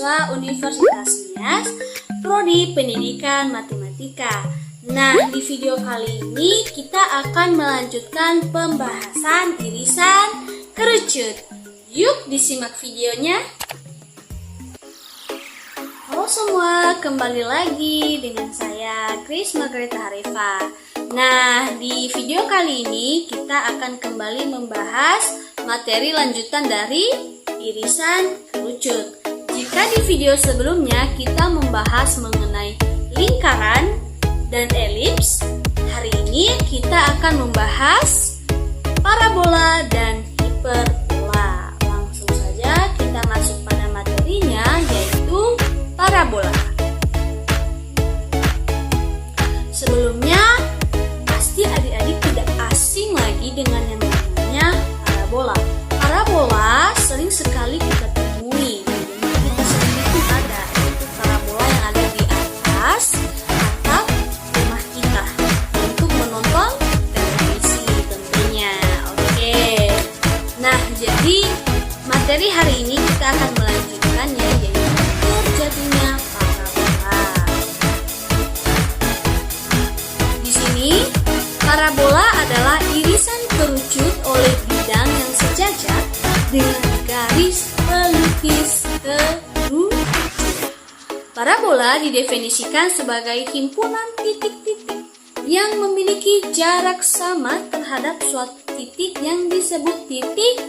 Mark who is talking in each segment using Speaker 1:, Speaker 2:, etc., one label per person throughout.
Speaker 1: mahasiswa Universitas Nias, Prodi Pendidikan Matematika. Nah, di video kali ini kita akan melanjutkan pembahasan irisan kerucut. Yuk disimak videonya. Halo semua, kembali lagi dengan saya Kris Margareta Harifa. Nah, di video kali ini kita akan kembali membahas materi lanjutan dari irisan kerucut. Jika di video sebelumnya kita membahas mengenai lingkaran dan elips, hari ini kita akan membahas parabola dan hiperbola. Langsung saja kita masuk pada materinya, yaitu parabola. Sebelumnya, pasti adik-adik tidak asing lagi dengan yang namanya parabola. Parabola sering sekali kita temui. Kita sering itu ada, yaitu parabola yang ada di atas atap rumah kita untuk menonton televisi tentunya. Oke. Nah, jadi materi hari ini kita akan melanjutkannya, yaitu terjadinya parabola. Di sini parabola adalah irisan kerucut oleh bidang yang sejajar dengan garis pelukis kerucut. Parabola didefinisikan sebagai himpunan titik-titik yang memiliki jarak sama terhadap suatu titik yang disebut titik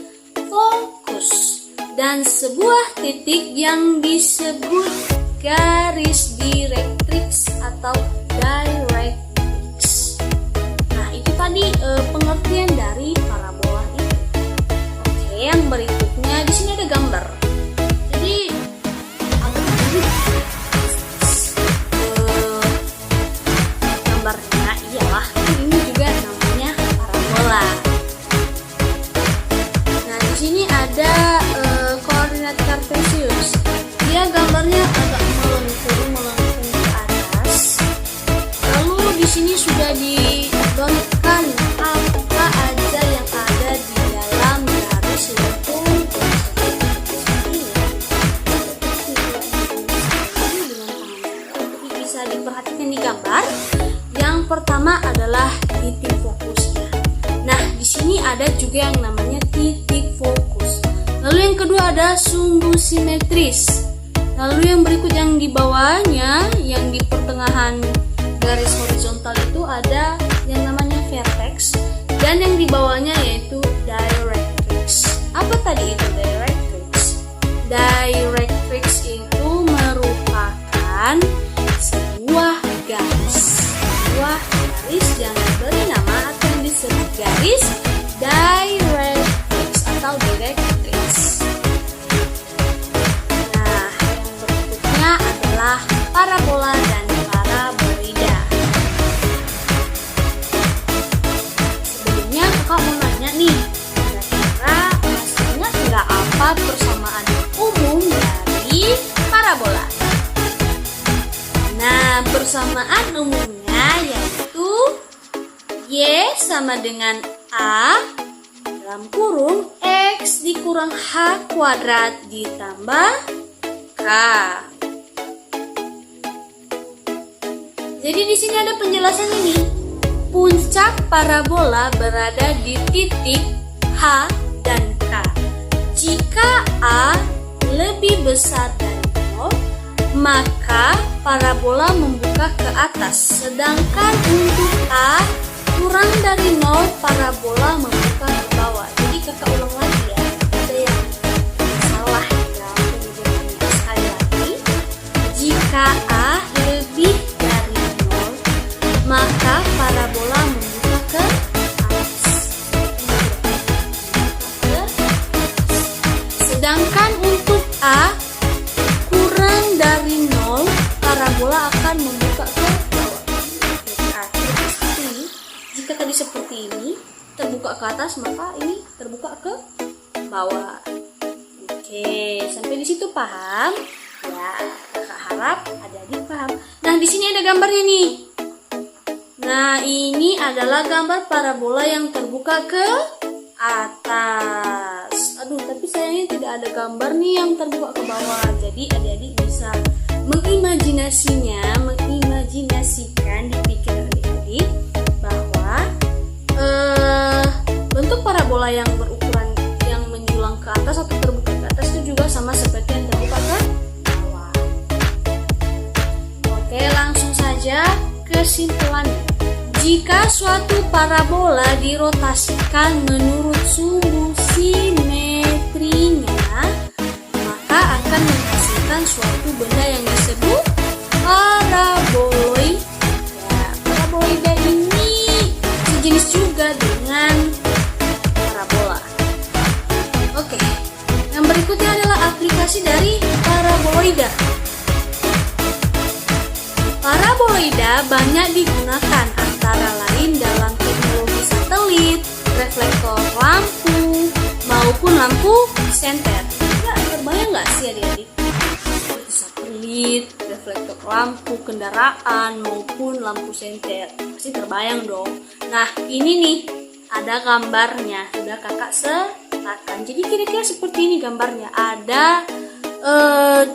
Speaker 1: fokus dan sebuah titik yang disebut garis direktrix atau directrix. Nah, itu tadi pengertian dari parabola itu. Oke, yang berikutnya di sini ada gambar. Jadi gambarnya ialah ini juga namanya parabola. Nah, di sini ada koordinat kartesius. Dia gambarnya agak melengkung ke atas. Lalu di sini sudah didonitkan apa aja yang ada di dalam garis lengkung tersebut. Bisa diperhatikan di gambar. Yang pertama adalah titik fokusnya. Nah, di sini ada juga yang namanya titik fokus. Lalu yang kedua ada sumbu simetris. Lalu yang berikut yang di bawahnya, yang di pertengahan garis horizontal itu ada yang namanya vertex, dan yang di bawahnya yaitu directrix. Apa tadi itu directrix? Directrix itu merupakan sebuah garis yang diberi nama atau yang disebut garis directrix atau directrix. Nah, yang berikutnya adalah parabola dan paraboloida. Sebelumnya kakak mau nanya nih, kira-kira masih ingat nggak apa persamaan umum dari parabola? Nah, persamaan umumnya yaitu Y sama dengan A dalam kurung X dikurang H kuadrat ditambah K. Jadi di sini ada penjelasan ini. Puncak parabola berada di titik H dan K. Jika A lebih besar dari 0, maka parabola membuka ke atas. Sedangkan untuk A kurang dari 0, parabola membuka ke bawah. Jadi kakak ulang lagi ya. Ada yang salah dalam penjelasannya. Sekali lagi. Jika A lebih dari 0, maka parabola membuka ke atas. Sedangkan untuk A kurang dari 0, parabola akan membuka ke bawah. Seperti ini. Jika tadi seperti ini, terbuka ke atas, maka ini terbuka ke bawah. Oke, sampai di situ paham? Ya, kakak harap adik-adik paham. Nah, di sini ada gambarnya nih. Nah, ini adalah gambar parabola yang terbuka ke atas. atas. Aduh, tapi sayangnya tidak ada gambar nih yang terbuka ke bawah. Jadi adik-adik bisa mengimajinasikan di pikiran adik-adik bahwa bentuk parabola yang berukuran yang menjulang ke atas atau terbuka ke atas itu juga sama seperti yang terbuka ke bawah. Oke, langsung saja kesimpulannya. Jika suatu parabola dirotasikan menurut sumbu simetrinya, maka akan menghasilkan suatu benda yang disebut paraboloid. Ya, paraboloida ini sejenis juga dengan parabola. Oke, yang berikutnya adalah aplikasi dari paraboloida. Paraboloida banyak digunakan antara lain dalam teknologi satelit, reflektor lampu, maupun lampu senter. Terbayang nggak sih adik-adik? Seperti satelit, reflektor lampu, kendaraan, maupun lampu senter. Pasti terbayang dong. Nah, ini nih, ada gambarnya. Sudah kakak sertakan. Jadi kira-kira seperti ini gambarnya. Ada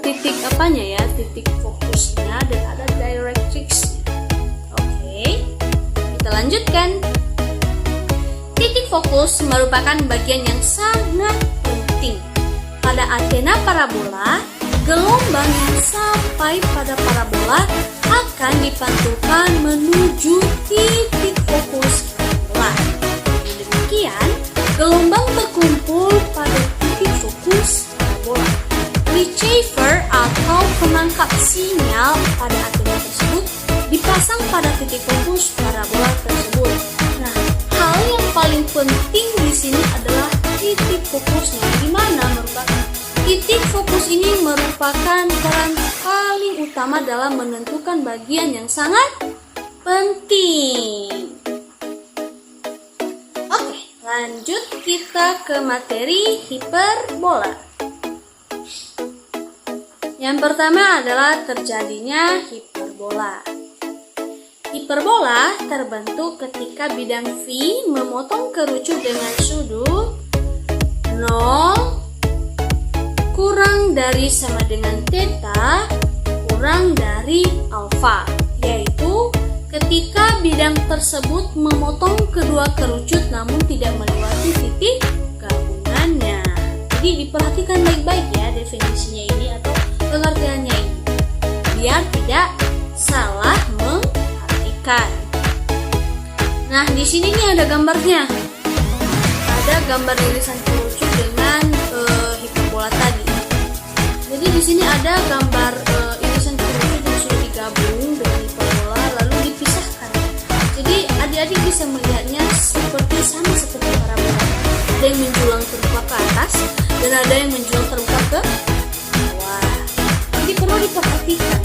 Speaker 1: titik apanya ya? Titik fokusnya dan ada directrixnya. Oke, kita lanjutkan. Titik fokus merupakan bagian yang sangat penting. Pada antena parabola, gelombang yang sampai pada parabola akan dipantulkan menuju titik fokus parabola. Dengan demikian, gelombang berkumpul pada titik fokus parabola. Receiver atau penangkap sinyal pada antena tersebut dipasang pada titik fokus parabola tersebut. Nah, hal yang paling penting di sini adalah titik fokusnya. Di mana merupakan titik fokus ini merupakan peran paling utama dalam menentukan bagian yang sangat penting. Oke, lanjut kita ke materi hiperbola. Yang pertama adalah terjadinya hiperbola. Hiperbola terbentuk ketika bidang V memotong kerucut dengan sudut 0 kurang dari sama dengan theta kurang dari alfa, yaitu ketika bidang tersebut memotong kedua kerucut namun tidak melewati titik gabungannya. Jadi diperhatikan baik-baik ya definisinya ini atau pengertiannya ini, biar tidak salah mengartikan. Nah, di sini nih ada gambarnya. Ada gambar irisan kerucut dengan hiperbola tadi. Jadi di sini ada gambar irisan kerucut yang sudah digabung dengan hiperbola lalu dipisahkan. Jadi adik-adik bisa melihatnya sama seperti parabola. Ada yang menjulang terbuka ke atas dan ada yang menjulang terbuka ke bawah. Jadi perlu diperhatikan,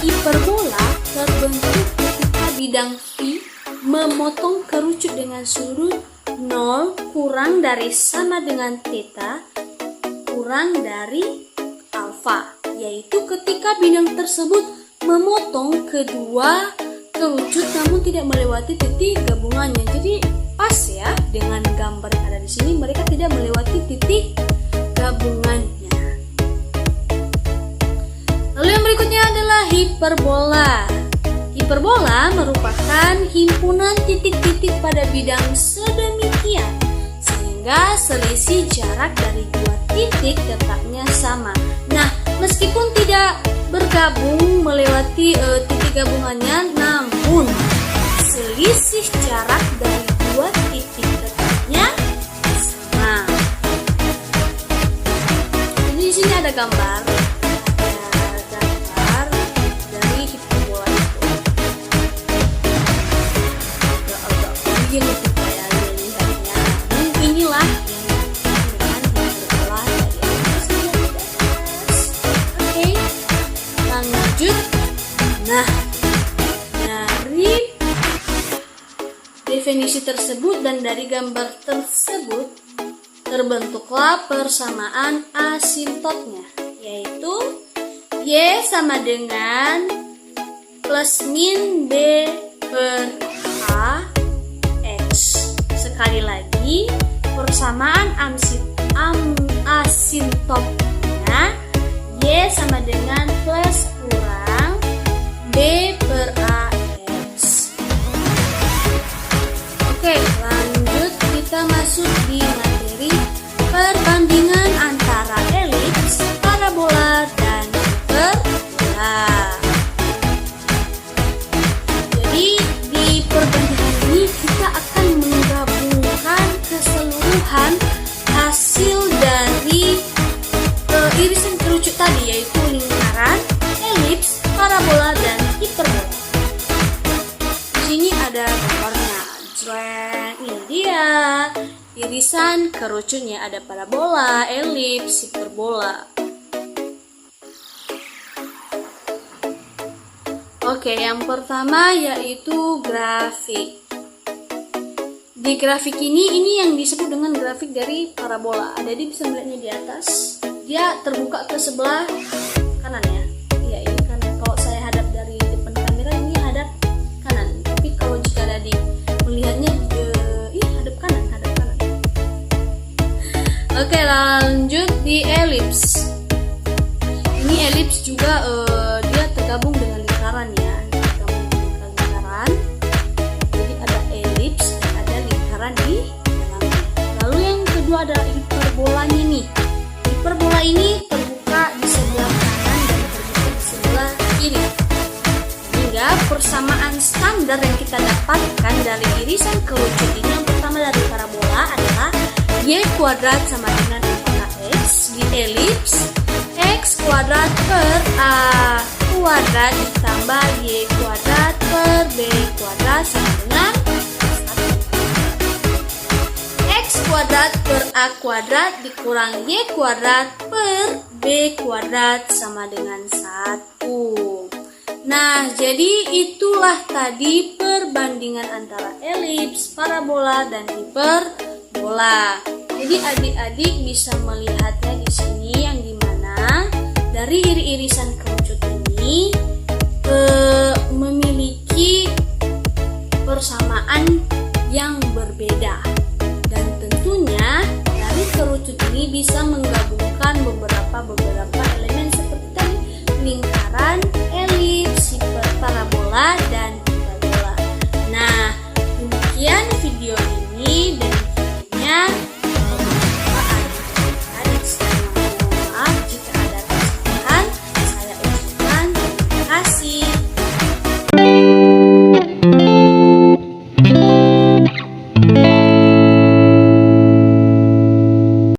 Speaker 1: hiperbola terbentuk ketika bidang V memotong kerucut dengan sudut 0 kurang dari sama dengan theta kurang dari alfa, yaitu ketika bidang tersebut memotong kedua kerucut namun tidak melewati titik gabungannya. Jadi pas ya dengan gambar yang ada di sini, mereka tidak melewati titik gabungannya. Lalu yang berikutnya adalah hiperbola. Hiperbola merupakan himpunan titik-titik pada bidang sedemikian sehingga selisih jarak dari dua titik tetapnya sama. Nah, meskipun tidak bergabung melewati titik gabungannya, namun selisih jarak dari dua titik tetapnya sama. Jadi di sini ada gambar. Nah, dari definisi tersebut dan dari gambar tersebut terbentuklah persamaan asintotnya, yaitu Y sama dengan plus min B per A X. Sekali lagi, persamaan asintopnya Y sama dengan plus kurang B per AX. Oke, lanjut kita masuk di materi perbandingan antara elips, parabola, dan hiperbola. Jadi di perbandingan ini kita akan menggabungkan keseluruhan hasil dari irisan kerucut tadi, yaitu lingkaran, elips, parabola, dan hiperbola. Di sini ada gambarnya. Ini dia irisan kerucutnya, ada parabola, elips, hiperbola. Oke, yang pertama yaitu grafik. Di grafik ini yang disebut dengan grafik dari parabola. Jadi bisa melihatnya di atas. Dia terbuka ke sebelah kanan ya. Iya, ini kan kalau saya hadap dari depan kamera ini hadap kanan. Tapi kalau jika tadi melihatnya hadap kanan. Oke, lanjut di elips. Ini elips juga dia tergabung dengan lingkaran ya. Tergabung dengan lingkaran. Jadi ada elips dan ada lingkaran di dalamnya. Lalu yang kedua adalah hiperbolanya nih. Hiperbola ini terbuka di sebelah kanan dan terbuka di sebelah kiri. Sehingga persamaan standar yang kita dapatkan dari irisan kerucut ini, yang pertama dari parabola adalah Y kuadrat sama dengan X. Di elips, X kuadrat per A kuadrat ditambah Y kuadrat per B kuadrat sama dengan 1. X kuadrat per A kuadrat dikurang Y kuadrat per B kuadrat sama dengan 1. Nah, jadi itulah tadi perbandingan antara elips, parabola, dan hiperbola. Jadi adik-adik bisa melihatnya di sini, yang dimana dari irisan kerucut ini memiliki persamaan yang berbeda, dan tentunya dari kerucut ini bisa menggabungkan beberapa elemen seperti tadi lingkaran, elips, parabola, dan hiperbola. Nah,